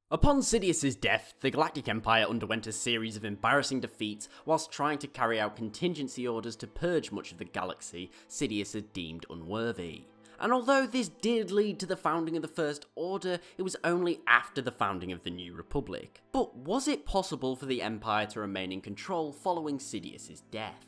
Upon Sidious's death, the Galactic Empire underwent a series of embarrassing defeats whilst trying to carry out contingency orders to purge much of the galaxy Sidious had deemed unworthy. And although this did lead to the founding of the First Order, it was only after the founding of the New Republic. But was it possible for the Empire to remain in control following Sidious's death?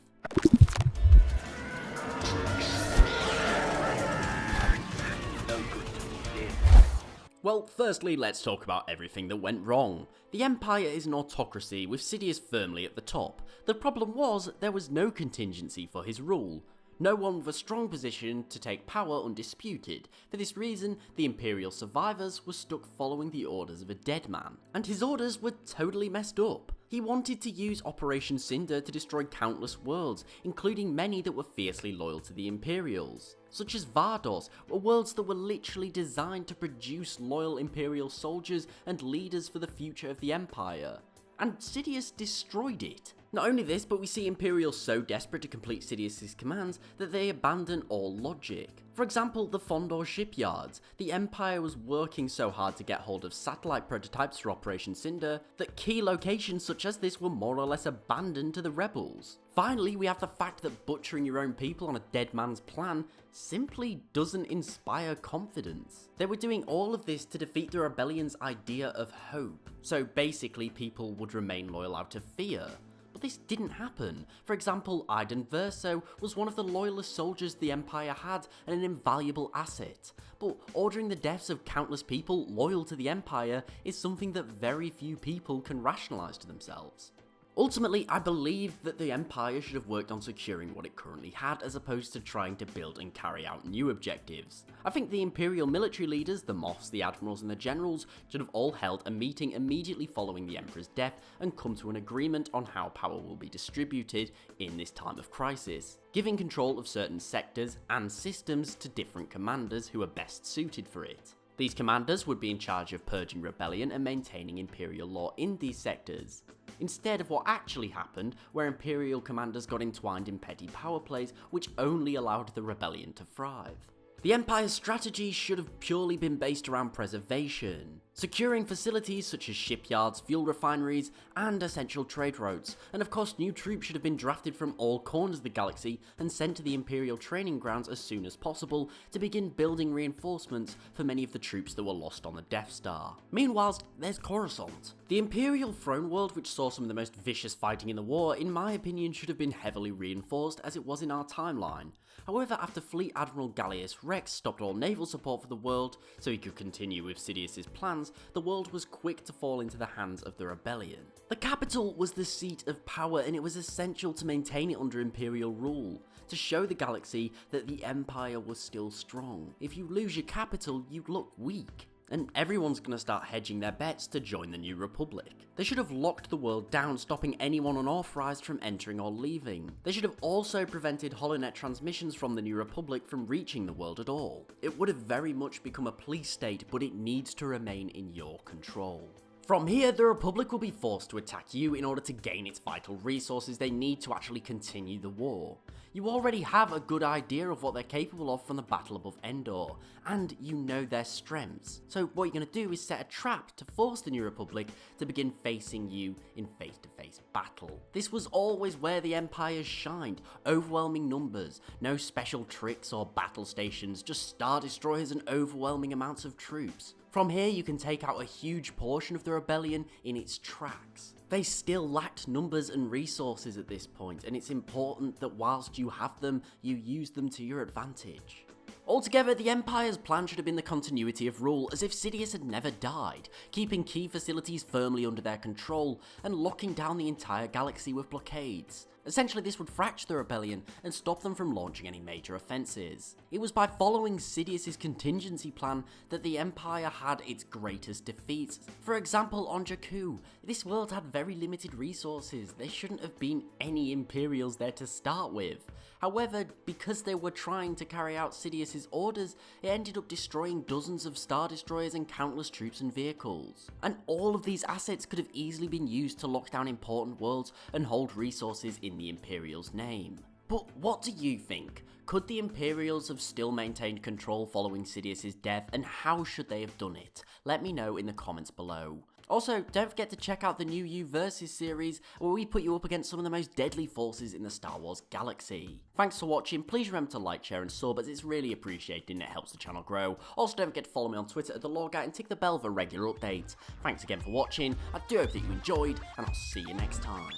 Well, firstly, let's talk about everything that went wrong. The Empire is an autocracy with Sidious firmly at the top. The problem was, there was no contingency for his rule. No one with a strong position to take power undisputed. For this reason, the Imperial survivors were stuck following the orders of a dead man. And his orders were totally messed up. He wanted to use Operation Cinder to destroy countless worlds, including many that were fiercely loyal to the Imperials, such as Vardos, worlds that were literally designed to produce loyal Imperial soldiers and leaders for the future of the Empire. And Sidious destroyed it. Not only this, but we see Imperials so desperate to complete Sidious's commands that they abandon all logic. For example, the Fondor shipyards. The Empire was working so hard to get hold of satellite prototypes for Operation Cinder that key locations such as this were more or less abandoned to the rebels. Finally, we have the fact that butchering your own people on a dead man's plan simply doesn't inspire confidence. They were doing all of this to defeat the rebellion's idea of hope. So basically, people would remain loyal out of fear. But this didn't happen. For example, Iden Verso was one of the loyalist soldiers the Empire had and an invaluable asset. But ordering the deaths of countless people loyal to the Empire is something that very few people can rationalise to themselves. Ultimately, I believe that the Empire should have worked on securing what it currently had as opposed to trying to build and carry out new objectives. I think the Imperial military leaders, the Moffs, the Admirals and the Generals, should have all held a meeting immediately following the Emperor's death and come to an agreement on how power will be distributed in this time of crisis, giving control of certain sectors and systems to different commanders who are best suited for it. These commanders would be in charge of purging rebellion and maintaining Imperial law in these sectors, instead of what actually happened, where Imperial commanders got entwined in petty power plays which only allowed the rebellion to thrive. The Empire's strategy should have purely been based around preservation, securing facilities such as shipyards, fuel refineries, and essential trade routes, and of course new troops should have been drafted from all corners of the galaxy and sent to the Imperial training grounds as soon as possible to begin building reinforcements for many of the troops that were lost on the Death Star. Meanwhile, there's Coruscant. The Imperial Throne world, which saw some of the most vicious fighting in the war, in my opinion should have been heavily reinforced as it was in our timeline. However, after Fleet Admiral Gallius Rex stopped all naval support for the world so he could continue with Sidious's plans, the world was quick to fall into the hands of the rebellion. The capital was the seat of power and it was essential to maintain it under Imperial rule, to show the galaxy that the Empire was still strong. If you lose your capital, you look weak. And everyone's going to start hedging their bets to join the New Republic. They should have locked the world down, stopping anyone unauthorized from entering or leaving. They should have also prevented holonet transmissions from the New Republic from reaching the world at all. It would have very much become a police state, but it needs to remain in your control. From here, the Republic will be forced to attack you in order to gain its vital resources they need to actually continue the war. You already have a good idea of what they're capable of from the battle above Endor, and you know their strengths. So what you're going to do is set a trap to force the New Republic to begin facing you in face-to-face battle. This was always where the Empire shined, overwhelming numbers, no special tricks or battle stations, just Star Destroyers and overwhelming amounts of troops. From here you can take out a huge portion of the rebellion in its tracks. They still lacked numbers and resources at this point, and it's important that whilst you have them, you use them to your advantage. Altogether, the Empire's plan should have been the continuity of rule, as if Sidious had never died, keeping key facilities firmly under their control, and locking down the entire galaxy with blockades. Essentially, this would fracture the rebellion and stop them from launching any major offences. It was by following Sidious's contingency plan that the Empire had its greatest defeats. For example, on Jakku, this world had very limited resources. There shouldn't have been any Imperials there to start with. However, because they were trying to carry out Sidious's orders, it ended up destroying dozens of Star Destroyers and countless troops and vehicles. And all of these assets could have easily been used to lock down important worlds and hold resources in the Imperial's name. But what do you think? Could the Imperials have still maintained control following Sidious's death, and how should they have done it? Let me know in the comments below. Also, don't forget to check out the new You Versus series, where we put you up against some of the most deadly forces in the Star Wars galaxy. Thanks for watching, please remember to like, share and sub, as it's really appreciated and it helps the channel grow. Also, don't forget to follow me on Twitter at TheLoreGuy and tick the bell for regular updates. Thanks again for watching, I do hope that you enjoyed, and I'll see you next time.